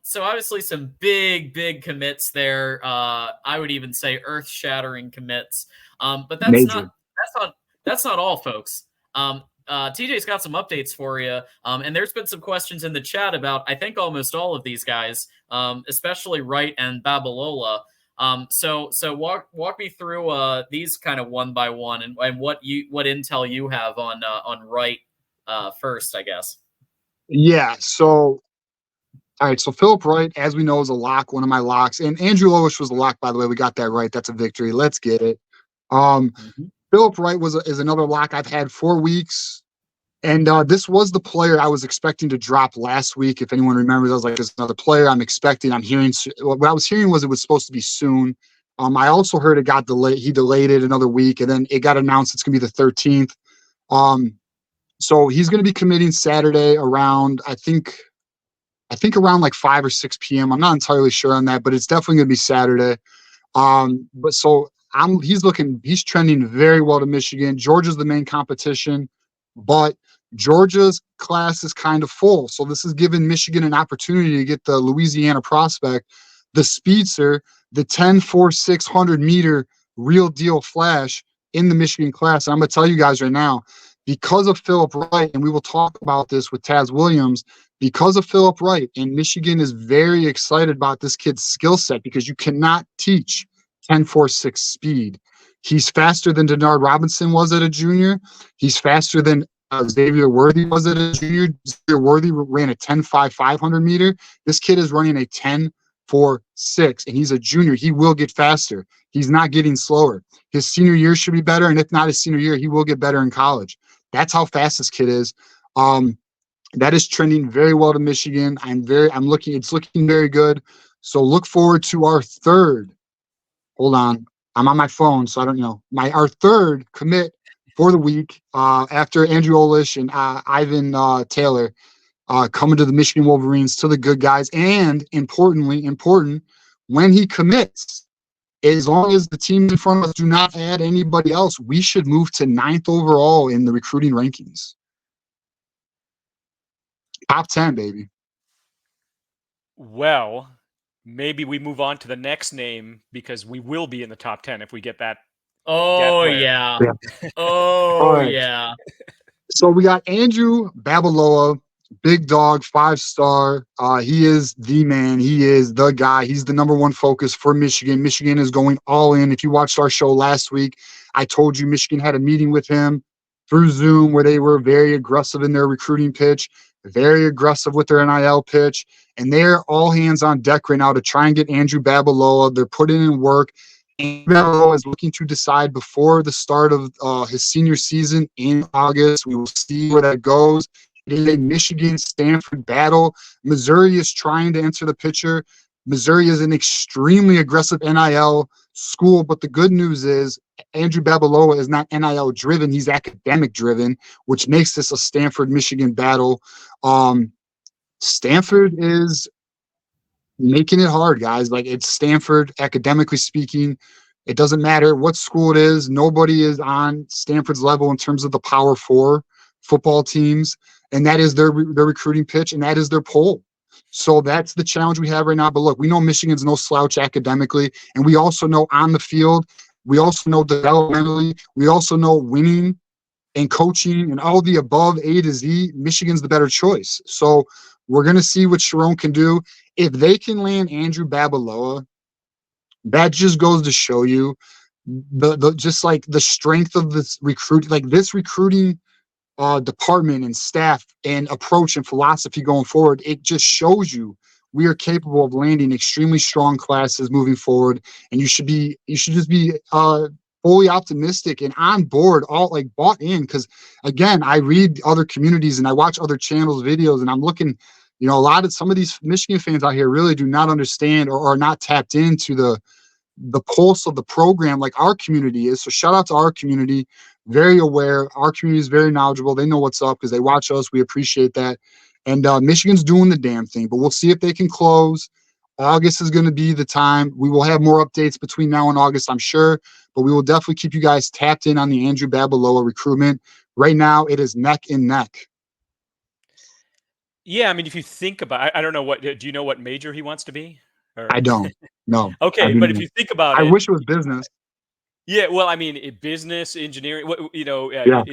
So obviously some big commits there. I would even say earth-shattering commits. But Major. that's not all, folks. TJ's got some updates for you, and there's been some questions in the chat about I think almost all of these guys, especially Wright and Babalola. So walk me through these kind of one by one and what intel you have on Wright first, I guess. Yeah. So, all right. So Philip Wright, as we know, is a lock, one of my locks, and Andrew Lowish was a lock. By the way, we got that right. That's a victory. Let's get it. Philip Wright is another lock I've had 4 weeks. And this was the player I was expecting to drop last week. If anyone remembers, I was like, there's another player I'm expecting. I'm hearing what I was hearing was it was supposed to be soon. I also heard it got delayed. He delayed it another week, and then it got announced it's going to be the 13th. So he's going to be committing Saturday around, I think around like 5 or 6 p.m. I'm not entirely sure on that, but it's definitely going to be Saturday. But so he's trending very well to Michigan. Georgia's the main competition, but Georgia's class is kind of full. So this is giving Michigan an opportunity to get the Louisiana prospect, the speedster, the 10-4-600 meter real deal flash in the Michigan class. And I'm going to tell you guys right now, because of Philip Wright, and we will talk about this with Taz Williams, because of Philip Wright, and Michigan is very excited about this kid's skill set because you cannot teach 10-4-6 speed. He's faster than Denard Robinson was at a junior. He's faster than Xavier Worthy was at a junior. Xavier Worthy ran a 10-5-500 meter. This kid is running a 10-4-6, and he's a junior. He will get faster. He's not getting slower. His senior year should be better, and if not his senior year, he will get better in college. That's how fast this kid is. That is trending very well to Michigan. It's looking very good. So look forward to our third. Hold on. I'm on my phone, so I don't know. Our third commit for the week after Andrew Olish and Ivan Taylor coming to the Michigan Wolverines, to the good guys. And important, when he commits, as long as the teams in front of us do not add anybody else, we should move to 9th overall in the recruiting rankings. Top 10, baby. Well, maybe we move on to the next name because we will be in the top 10 if we get that. Oh, yeah. Oh, right. Yeah. So we got Andrew Babalola, big dog, 5-star. He is the man. He is the guy. He's the number one focus for Michigan. Michigan is going all in. If you watched our show last week, I told you Michigan had a meeting with him through Zoom where they were very aggressive in their recruiting pitch, very aggressive with their NIL pitch, and they're all hands on deck right now to try and get Andrew Babalola. They're putting in work. Andrew Babalola is looking to decide before the start of his senior season in August. We will see where that goes. It is a Michigan-Stanford battle. Missouri is trying to answer the pitcher. Missouri is an extremely aggressive NIL school, but the good news is Andrew Babalola is not NIL-driven. He's academic-driven, which makes this a Stanford-Michigan battle. Stanford is making it hard, guys. Like, it's Stanford, academically speaking. It doesn't matter what school it is. Nobody is on Stanford's level in terms of the Power 4 football teams, and that is their recruiting pitch, and that is their poll. So that's the challenge we have right now. But look, we know Michigan's no slouch academically, and we also know on the field, we also know developmentally, we also know winning and coaching and all the above A to Z, Michigan's the better choice. So we're going to see what Sharon can do. If they can land Andrew Babalola, that just goes to show you just like the strength of this recruiting department and staff and approach and philosophy going forward. It just shows you we are capable of landing extremely strong classes moving forward, and you should just be fully optimistic and on board, bought in. Because again, I read other communities and I watch other channels videos, and I'm looking, some of these Michigan fans out here really do not understand or are not tapped into the pulse of the program like our community is. So shout out to our community. Very aware. Our community is very knowledgeable. They know what's up because they watch us. We appreciate that. And Michigan's doing the damn thing, but we'll see if they can close. August is going to be the time. We will have more updates between now and August, I'm sure, but we will definitely keep you guys tapped in on the Andrew Babalola recruitment. Right now, it is neck and neck. Yeah, I mean, if you think about, I don't know do you know what major he wants to be? Or I don't. No. I okay, but if mean, you think about I it, wish it was business. yeah, well, I mean, business, engineering, Yeah.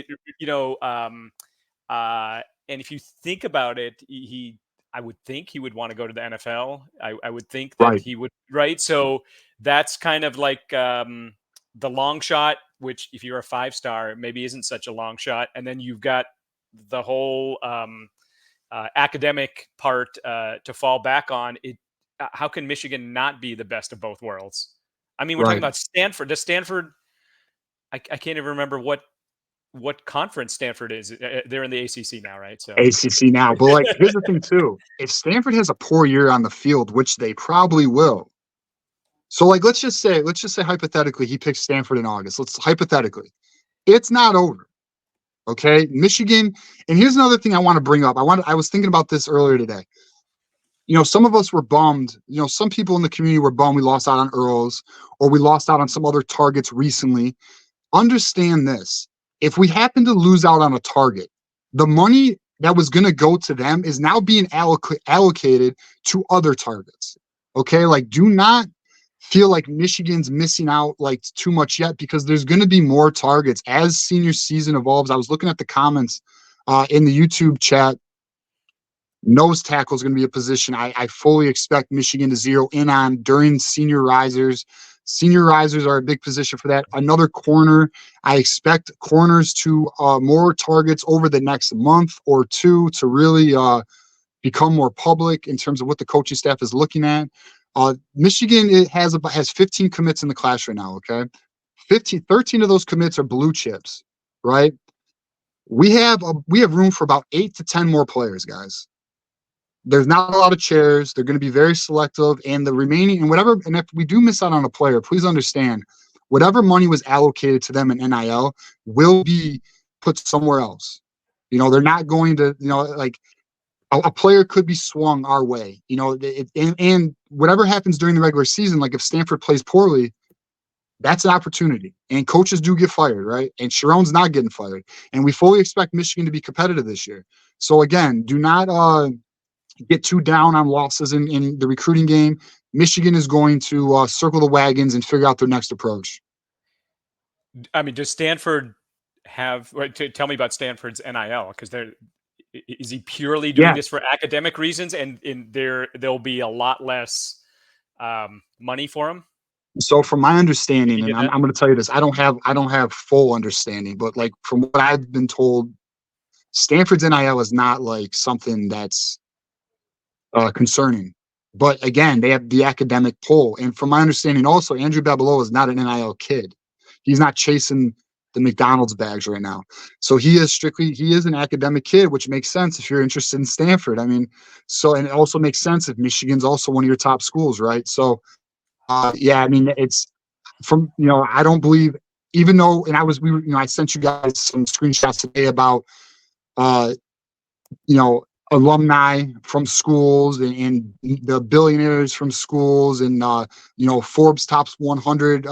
and if you think about it, I would think he would want to go to the NFL. I would think that Right. he would, right? So that's kind of like the long shot, which if you're a 5-star, maybe isn't such a long shot. And then you've got the whole academic part to fall back on. How can Michigan not be the best of both worlds? I mean, we're talking Right. about Stanford. Does Stanford? I can't even remember what conference Stanford is. They're in the ACC now, right? So ACC now. But like, here's the thing too. If Stanford has a poor year on the field, which they probably will. So like, let's just say hypothetically he picks Stanford in August. Let's hypothetically, it's not over. Okay, Michigan. And here's another thing I want to bring up. I was thinking about this earlier today. Some of us were bummed. Some people in the community were bummed we lost out on Earls, or we lost out on some other targets recently. Understand this. If we happen to lose out on a target, the money that was going to go to them is now being allocated to other targets. Okay, like, do not feel like Michigan's missing out like too much yet, because there's going to be more targets as senior season evolves. I was looking at the comments in the YouTube chat. Nose tackle is going to be a position I fully expect Michigan to zero in on during senior risers. Senior risers are a big position for that. Another corner, I expect corners to more targets over the next month or two to really become more public in terms of what the coaching staff is looking at. Michigan has 15 commits in the class right now, okay? 13 of those commits are blue chips, right? We have room for about 8 to 10 more players, guys. There's not a lot of chairs. They're going to be very selective, and the remaining and if we do miss out on a player, please understand, whatever money was allocated to them in NIL will be put somewhere else. They're not going to, like a player could be swung our way, and whatever happens during the regular season, like if Stanford plays poorly, that's an opportunity, and coaches do get fired, right? And Sharon's not getting fired, and we fully expect Michigan to be competitive this year. So again, do not, get too down on losses in the recruiting game. Michigan is going to circle the wagons and figure out their next approach. I mean, does Stanford have? Tell me about Stanford's NIL, because is he purely doing this for academic reasons, and there'll be a lot less money for him? So from my understanding, and I'm going to tell you this, I don't have full understanding, but like from what I've been told, Stanford's NIL is not like something that's concerning. But again, they have the academic pull. And from my understanding also, Andrew Babalola is not an NIL kid. He's not chasing the McDonald's bags right now. So he is an academic kid, which makes sense if you're interested in Stanford. I mean, and it also makes sense if Michigan's also one of your top schools, right? So I mean, it's from, I don't believe, even though, and I sent you guys some screenshots today about, alumni from schools and the billionaires from schools, and Forbes top 100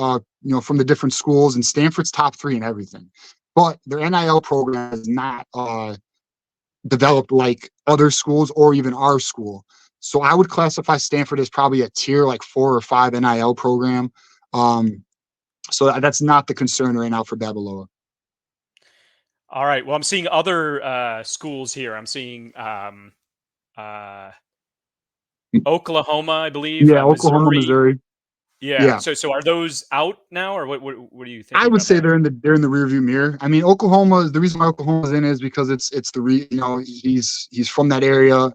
from the different schools, and Stanford's top 3 and everything. But their NIL program is not developed like other schools or even our school. So I would classify Stanford as probably a tier like 4 or 5 NIL program. So that's not the concern right now for Babalola. All right. Well, I'm seeing other schools here. I'm seeing Oklahoma, I believe. Yeah, Oklahoma, Missouri. Yeah. So are those out now, or what do you think? I would say they're in the rearview mirror. I mean, the reason why Oklahoma's in is because it's he's from that area.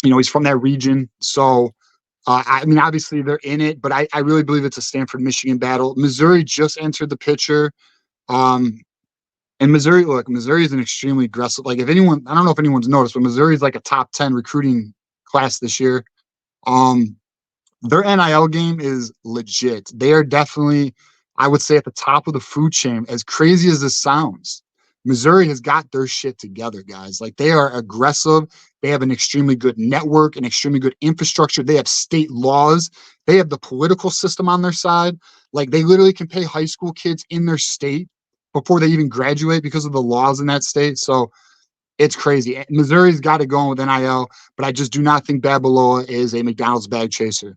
He's from that region. So I mean, obviously they're in it, but I really believe it's a Stanford-Michigan battle. Missouri just entered the picture. And Missouri is an extremely aggressive, like, I don't know if anyone's noticed, but Missouri is like a top 10 recruiting class this year. Their NIL game is legit. They are definitely, I would say, at the top of the food chain. As crazy as this sounds, Missouri has got their shit together, guys. Like, they are aggressive. They have an extremely good network, an extremely good infrastructure. They have state laws. They have the political system on their side. Like, they literally can pay high school kids in their state before they even graduate because of the laws in that state. So It's crazy. Missouri's got it going with NIL, but I just do not think Babalola is a McDonald's bag chaser.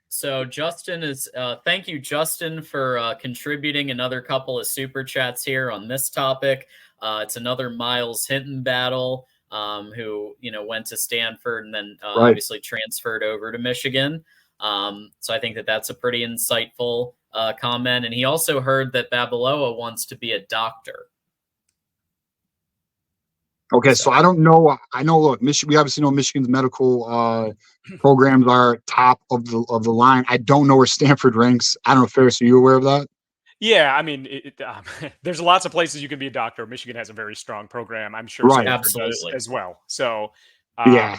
So Justin is, thank you, Justin, for contributing another couple of super chats here on this topic. It's another Miles Hinton battle, who, went to Stanford and then obviously transferred over to Michigan. So I think that that's a pretty insightful comment. And he also heard that Babalola wants to be a doctor. Okay, so I don't know. I know. Look, we obviously know Michigan's medical programs are top of the line. I don't know where Stanford ranks. I don't know, Ferris, are you aware of that? Yeah, I mean, there's lots of places you can be a doctor. Michigan has a very strong program. I'm sure Stanford does as well. So, yeah,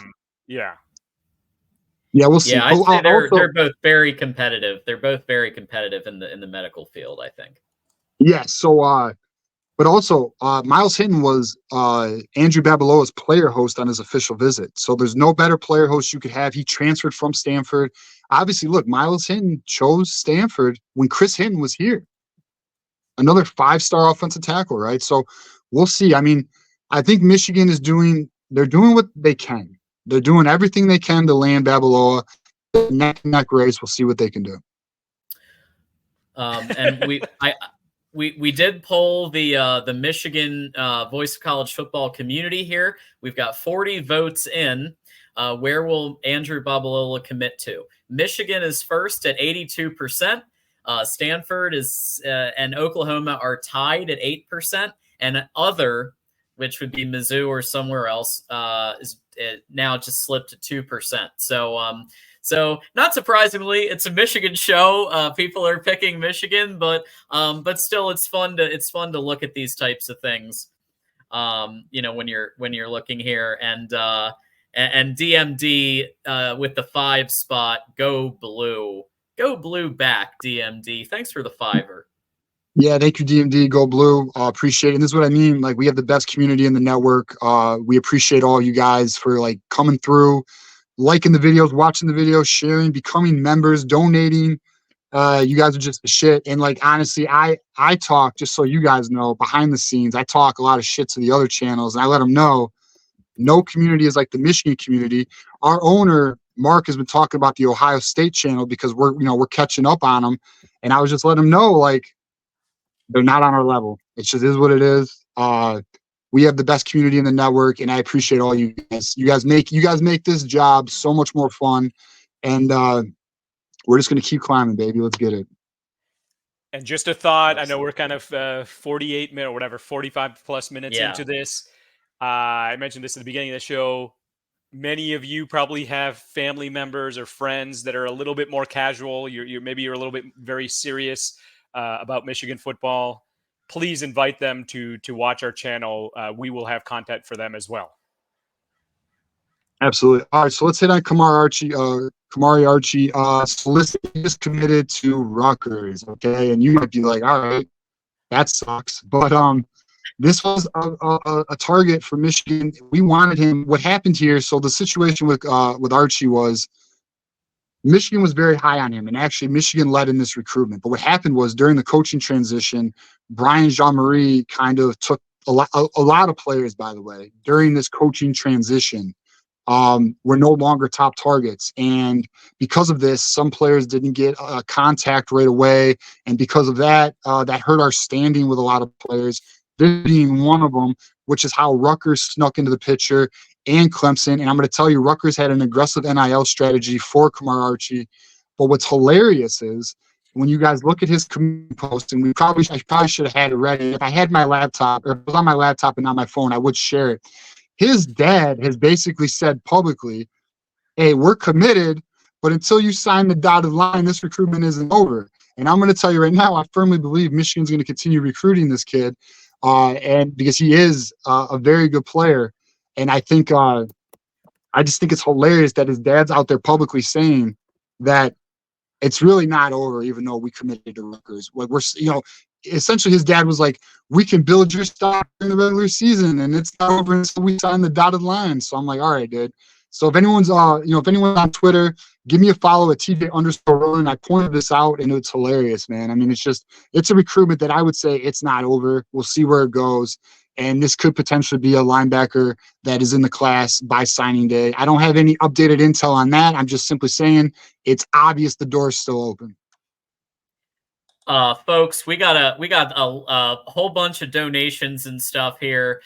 we'll see. Yeah, I'd say they're both very competitive. They're both very competitive in the medical field, I think. Yeah. So, but also, Miles Hinton was Andrew Babalola's player host on his official visit. So there's no better player host you could have. He transferred from Stanford. Obviously, look, Miles Hinton chose Stanford when Chris Hinton was here. Another 5-star offensive tackle, right? So we'll see. I mean, I think Michigan is doing what they can. They're doing everything they can to land Babalola. Neck and neck race. We'll see what they can do. And we did poll the Michigan Voice of College Football community here. We've got 40 votes in. Where will Andrew Babalola commit to? Michigan is first at 82%. Stanford is and Oklahoma are tied at 8%, and other, which would be Mizzou or somewhere else, is now just slipped to 2%. So not surprisingly, it's a Michigan show. People are picking Michigan, but still, it's fun to look at these types of things. When you're looking here, and DMD with the 5 spot, go blue back, DMD. Thanks for the 5er. Yeah, thank you, DMD. Go blue. Appreciate it. And this is what I mean. Like, we have the best community in the network. We appreciate all you guys for coming through, liking the videos, watching the videos, sharing, becoming members, donating. You guys are just the shit. And honestly, I talk, just so you guys know, behind the scenes, I talk a lot of shit to the other channels, and I let them know no community is like the Michigan community. Our owner, Mark, has been talking about the Ohio State channel because we're catching up on them. And I was just letting them know, they're not on our level. It just is what it is. We have the best community in the network, and I appreciate all you guys. You guys make this job so much more fun, and we're just gonna keep climbing, baby. Let's get it. And just a thought. I know we're kind of 48 minutes or whatever, 45 plus minutes into this. I mentioned this at the beginning of the show. Many of you probably have family members or friends that are a little bit more casual. Maybe you're a little bit very serious about Michigan football. Please invite them to watch our channel. We will have content for them as well. Absolutely. All right, so let's hit on Kamari Archie. Kamari Archie, is committed to Rutgers. Okay, and you might be like, all right, that sucks, but this was a target for Michigan. We wanted him. What happened here? So the situation with Archie was Michigan was very high on him, and actually Michigan led in this recruitment. But what happened was during the coaching transition, Brian Jean-Marie kind of took a lot of players, by the way, during this coaching transition. Were no longer top targets, and because of this, some players didn't get contact right away, and because of that, that hurt our standing with a lot of players. This being one of them, which is how Rutgers snuck into the picture, and Clemson. And I'm going to tell you, Rutgers had an aggressive NIL strategy for Kamari Archie. But what's hilarious is when you guys look at his community post, and I probably should have had it ready. If I had my laptop, or if it was on my laptop and not my phone, I would share it. His dad has basically said publicly, hey, we're committed, but until you sign the dotted line, this recruitment isn't over. And I'm going to tell you right now, I firmly believe Michigan's going to continue recruiting this kid, and because he is a very good player. And I think I just think it's hilarious that his dad's out there publicly saying that it's really not over, even though we committed to Rutgers. Essentially his dad was like, we can build your stock in the regular season, and it's not over until we sign the dotted line. So I'm like, all right, dude. So if anyone's on Twitter, give me a follow at TJ_Ronin. I pointed this out, and it's hilarious, man. I mean, it's a recruitment that I would say it's not over. We'll see where it goes. and this could potentially be a linebacker that is in the class by signing day. I don't have any updated intel on that. I'm just simply saying it's obvious the door is still open. Folks, we got a whole bunch of donations and stuff here.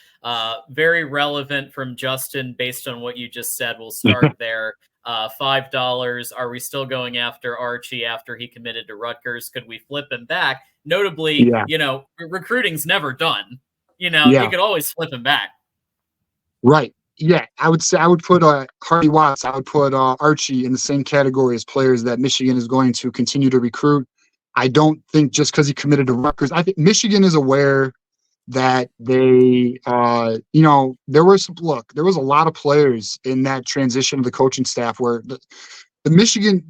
Very relevant from Justin based on what you just said. We'll start there. $5. Are we still going after Archie after he committed to Rutgers? Could we flip him back? Notably, recruiting's never done. You could always flip him back. Right. Yeah, I would say I would put Hardy Watts, I would put Archie in the same category as players that Michigan is going to continue to recruit. I don't think just because he committed to Rutgers, I think Michigan is aware that they, there was a lot of players in that transition of the coaching staff where the Michigan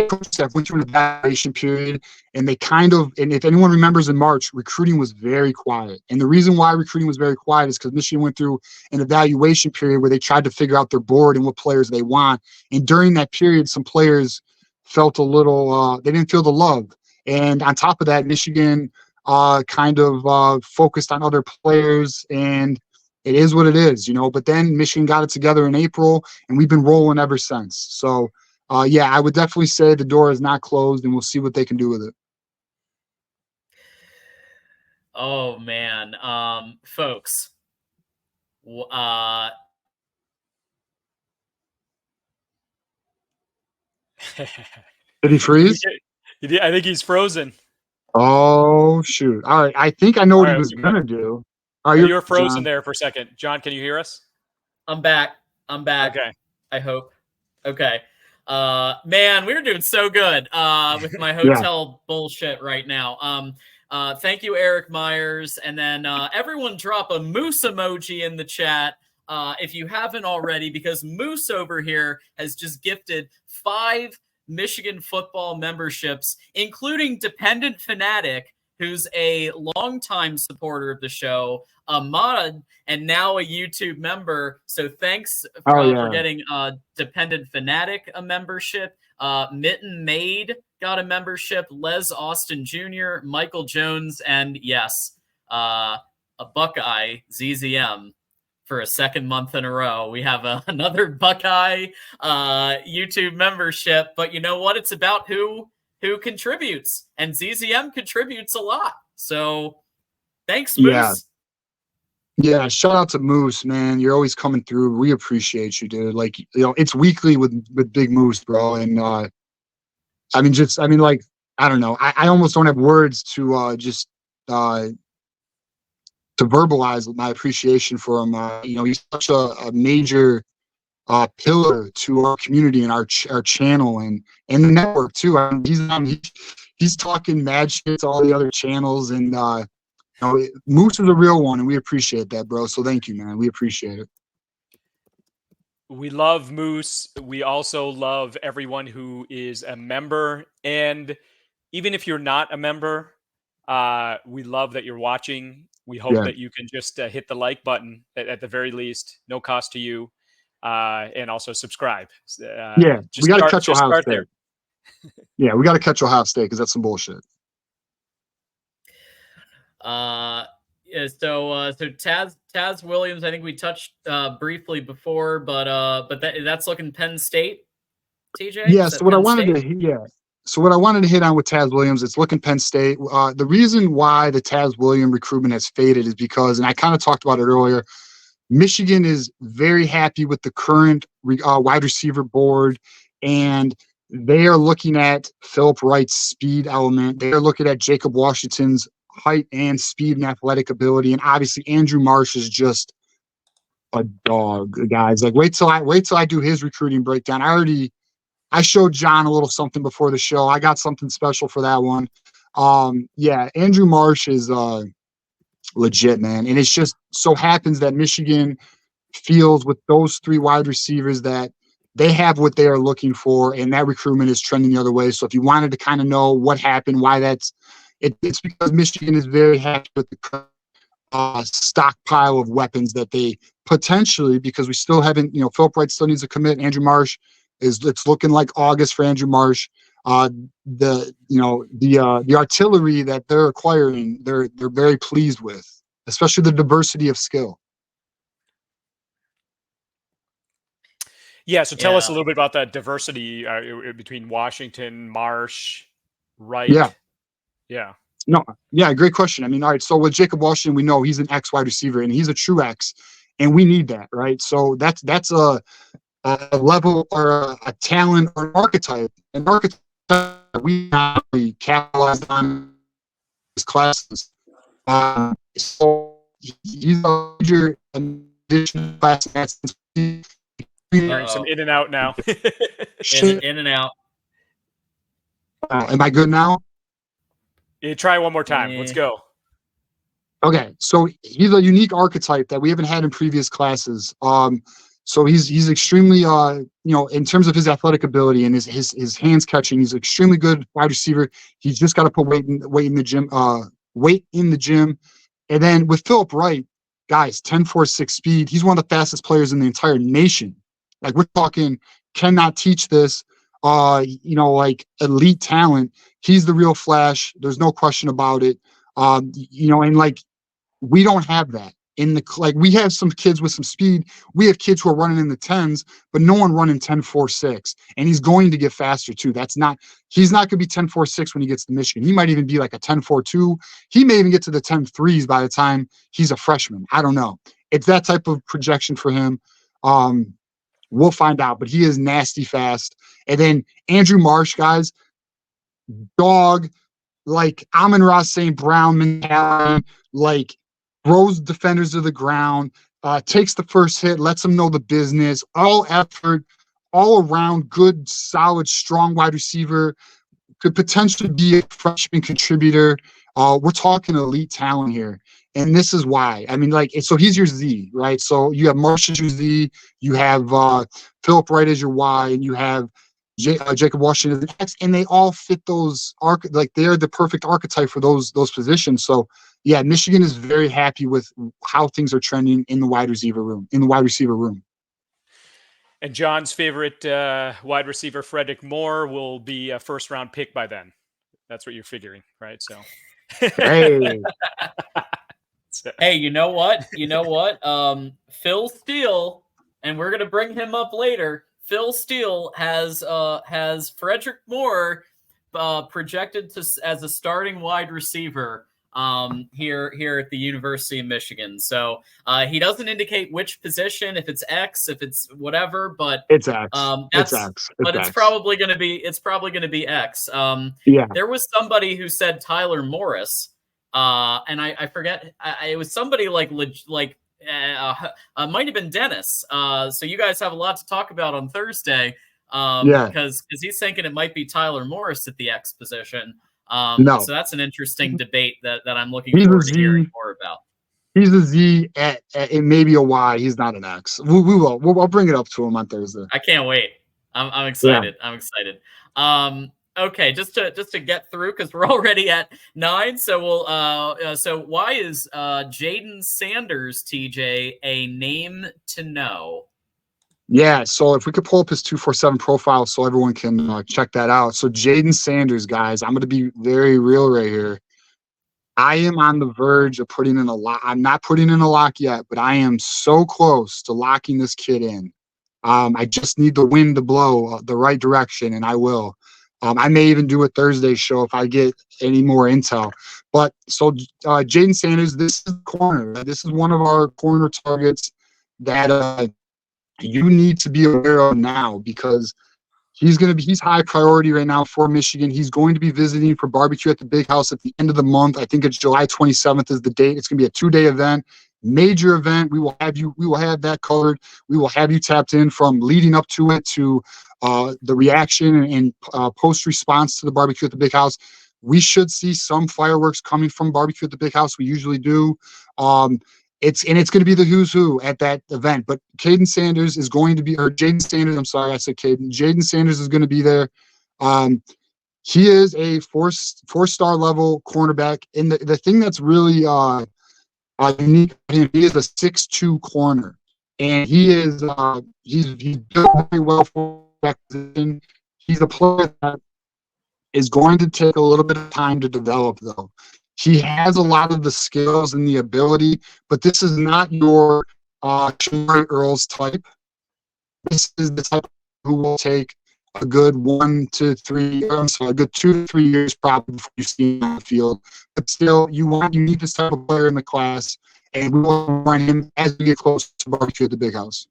coaching staff went through an evaluation period, and and if anyone remembers in March, recruiting was very quiet. And the reason why recruiting was very quiet is because Michigan went through an evaluation period where they tried to figure out their board and what players they want. And during that period, some players felt a little, they didn't feel the love. And on top of that, Michigan focused on other players, and it is what it is, But then Michigan got it together in April, and we've been rolling ever since. So, I would definitely say the door is not closed, and we'll see what they can do with it. Oh, man. Folks. Did he freeze? I think he's frozen. Oh, shoot. All right. I think I know what he was going to do. You were frozen there for a second. John, can you hear us? I'm back. Okay. I hope. Okay. Man, we were doing so good with my hotel bullshit right now. Thank you, Eric Myers. And then everyone drop a moose emoji in the chat if you haven't already, because Moose over here has just gifted 5 Michigan football memberships, including Dependent Fanatic, who's a longtime supporter of the show, a mod, and now a YouTube member. So thanks for getting Dependent Fanatic a membership. Mitten Maid got a membership. Les Austin Jr., Michael Jones, and yes, a Buckeye, ZZM. For a second month in a row. We have another Buckeye YouTube membership, but you know what? It's about who contributes, and ZZM contributes a lot. So thanks, Moose. Yeah, shout out to Moose, man. You're always coming through. We appreciate you, dude. Like, it's weekly with Big Moose, bro. And I don't know. I almost don't have words to verbalize my appreciation for him. He's such a major pillar to our community and our channel and the network too. I mean, he's talking mad shit to all the other channels, and Moose is a real one, and we appreciate that, bro. So thank you, man. We appreciate it. We love Moose. We also love everyone who is a member, and even if you're not a member, we love that you're watching. We hope that you can just hit the like button at the very least, no cost to you, and also subscribe. We got to catch Ohio State. Yeah, we got to catch Ohio State because that's some bullshit. So Taz Williams, I think we touched briefly before, but that's looking Penn State. TJ. Yeah. So what I wanted to hit on with Taz Williams, it's looking Penn State. The reason why the Taz Williams recruitment has faded is because, and I kind of talked about it earlier, Michigan is very happy with the current wide receiver board, and they are looking at Philip Wright's speed element. They are looking at Jacob Washington's height and speed and athletic ability, and obviously Andrew Marsh is just a dog, guys. Like, wait till I do his recruiting breakdown. I showed John a little something before the show. I got something special for that one. Andrew Marsh is legit, man. And it's just so happens that Michigan feels with those 3 wide receivers that they have what they are looking for, and that recruitment is trending the other way. So if you wanted to kind of know what happened, why it's because Michigan is very happy with the stockpile of weapons that they potentially, because we still haven't, Philip Wright still needs to commit. Andrew Marsh it's looking like August for Andrew Marsh. The artillery that they're acquiring, they're very pleased with. especially the diversity of skill. Yeah, so tell us a little bit about that diversity between Washington, Marsh, Wright. Yeah. No, yeah, great question. I mean, all right, so with Jacob Washington, we know he's an X wide receiver, and he's a true X, and we need that, right? So that's a level or a talent or an archetype. An archetype we not really capitalized on his classes. So he's a major addition class. Hearing some in and out now. in and out. Am I good now? Yeah, try one more time. Let's go. Okay, so he's a unique archetype that we haven't had in previous classes. So he's extremely in terms of his athletic ability and his hands catching, he's extremely good wide receiver. He's just got to put weight in the gym. And then with Philip Wright, guys, 10.46 speed. He's one of the fastest players in the entire nation. Like, we're talking, cannot teach this. Like elite talent. He's the real Flash. There's no question about it. And like, we don't have that we have some kids with some speed. We have kids who are running in the 10s, but no one running 10.46. And he's going to get faster too. He's not going to be 10.46 when he gets to Michigan. He might even be like a 10.42. He may even get to the 10.3s by the time he's a freshman. I don't know. It's that type of projection for him. We'll find out, but he is nasty fast. And then Andrew Marsh, guys, dog, like Amon-Ra St. Brown mentality, like throws defenders to the ground, takes the first hit, lets them know the business, all effort, all around good, solid, strong wide receiver, could potentially be a freshman contributor. We're talking elite talent here. And this is why. I mean, so he's your Z, right? So you have Marsh as your Z, you have Philip Wright as your Y, and you have Jacob Washington as an X, and they all fit those they're the perfect archetype for those positions. So yeah, Michigan is very happy with how things are trending in the wide receiver room. And John's favorite wide receiver, Frederick Moore, will be a first-round pick by then. That's what you're figuring, right? So, hey. Hey, you know what? Phil Steele, and we're gonna bring him up later. Phil Steele has Frederick Moore projected as a starting wide receiver here at the University of Michigan. So he doesn't indicate which position, if it's X, if it's whatever, but it's X. It's probably going to be X. There was somebody who said Tyler Morris, and I forget. It was somebody like might have been Dennis. So you guys have a lot to talk about on Thursday. Because he's thinking it might be Tyler Morris at the X position. So that's an interesting debate that I'm looking forward to hearing more about. He's a Z at maybe a Y. He's not an X. I'll bring it up to him on Thursday. I can't wait. I'm excited. Yeah. I'm excited. Okay, just to get through, because we're already at 9. So so why is Jaden Sanders, TJ, a name to know? Yeah, so if we could pull up his 247 profile so everyone can check that out. So Jaden Sanders, guys, I'm going to be very real right here. I am on the verge of putting in a lock. I'm not putting in a lock yet, but I am so close to locking this kid in. I just need the wind to blow the right direction, and I will. I may even do a Thursday show if I get any more intel. But so Jaden Sanders, this is corner. This is one of our corner targets that you need to be aware of now, because he's high priority right now for Michigan. He's going to be visiting for barbecue at the Big House at the end of the month. I think it's July 27th is the date. It's going to be a 2-day event, major event. We will have that covered. We will have you tapped in from leading up to it to the reaction and post response to the barbecue at the Big House. We should see some fireworks coming from barbecue at the Big House. We usually do. It's going to be the who's who at that event. But Jaden Sanders is going to be, or Jaden Sanders, I'm sorry, I said Caden. Jaden Sanders is going to be there. He is a four-star level cornerback. And the thing that's really unique to him, he is a 6'2" corner. And he is he's built very well for that position. He's a player that is going to take a little bit of time to develop, though. He has a lot of the skills and the ability, but this is not your Kamari Earls type. This is the type who will take a good 1 to 3, a good 2 to 3 years probably before you see him on the field. But still, you need this type of player in the class, and we will run him as we get closer to barbecue at the big house.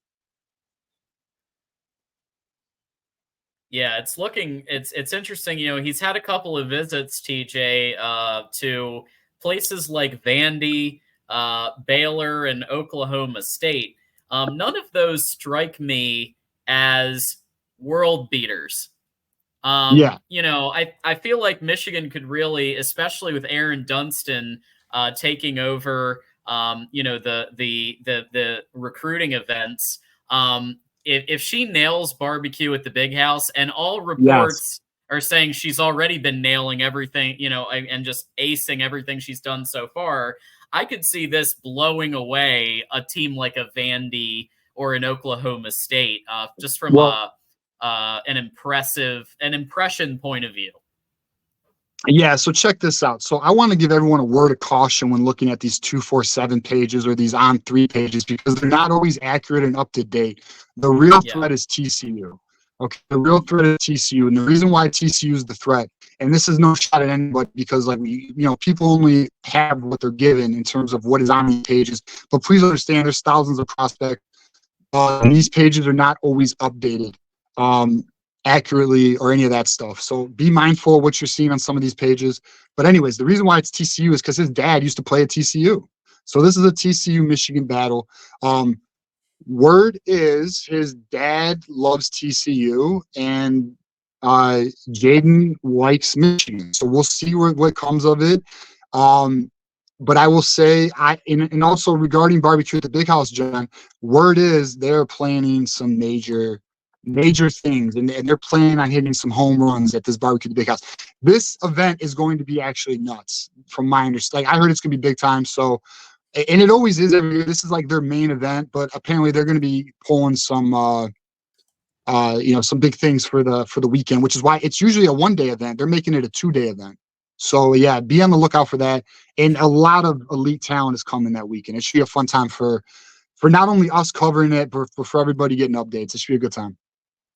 Yeah, it's interesting. You know, he's had a couple of visits, TJ, to places like Vandy, Baylor, and Oklahoma State. None of those strike me as world beaters. You know, I feel like Michigan could really, especially with Aaron Dunston taking over, you know, the recruiting events. If she nails barbecue at the big house, and all reports are saying she's already been nailing everything, you know, and just acing everything she's done so far, I could see this blowing away a team like a Vandy or an Oklahoma State, just from an impression point of view. Yeah, so check this out. So I want to give everyone a word of caution when looking at these 247 pages or these On3 pages, because they're not always accurate and up to date. The real threat is TCU. Okay, the real threat is TCU, and the reason why TCU is the threat, and this is no shot at anybody, because like people only have what they're given in terms of what is on these pages. But please understand, there's thousands of prospects, and these pages are not always updated accurately or any of that stuff. So be mindful of what you're seeing on some of these pages. But anyways, the reason why it's TCU is because his dad used to play at TCU. So this is a TCU Michigan battle. Word is his dad loves TCU, and Jaden likes Michigan. So we'll see what comes of it. But I will say, and also regarding barbecue at the big house, John, word is they're planning some major things, and they're planning on hitting some home runs at this barbecue at the big house. This event is going to be actually nuts, from my understanding. I heard it's going to be big time. So, and it always is every year. This is like their main event, but apparently they're going to be pulling some, some big things for the weekend, which is why it's usually a 1-day event. They're making it a 2-day event. So yeah, be on the lookout for that. And a lot of elite talent is coming that weekend. It should be a fun time for not only us covering it, but for everybody getting updates. It should be a good time.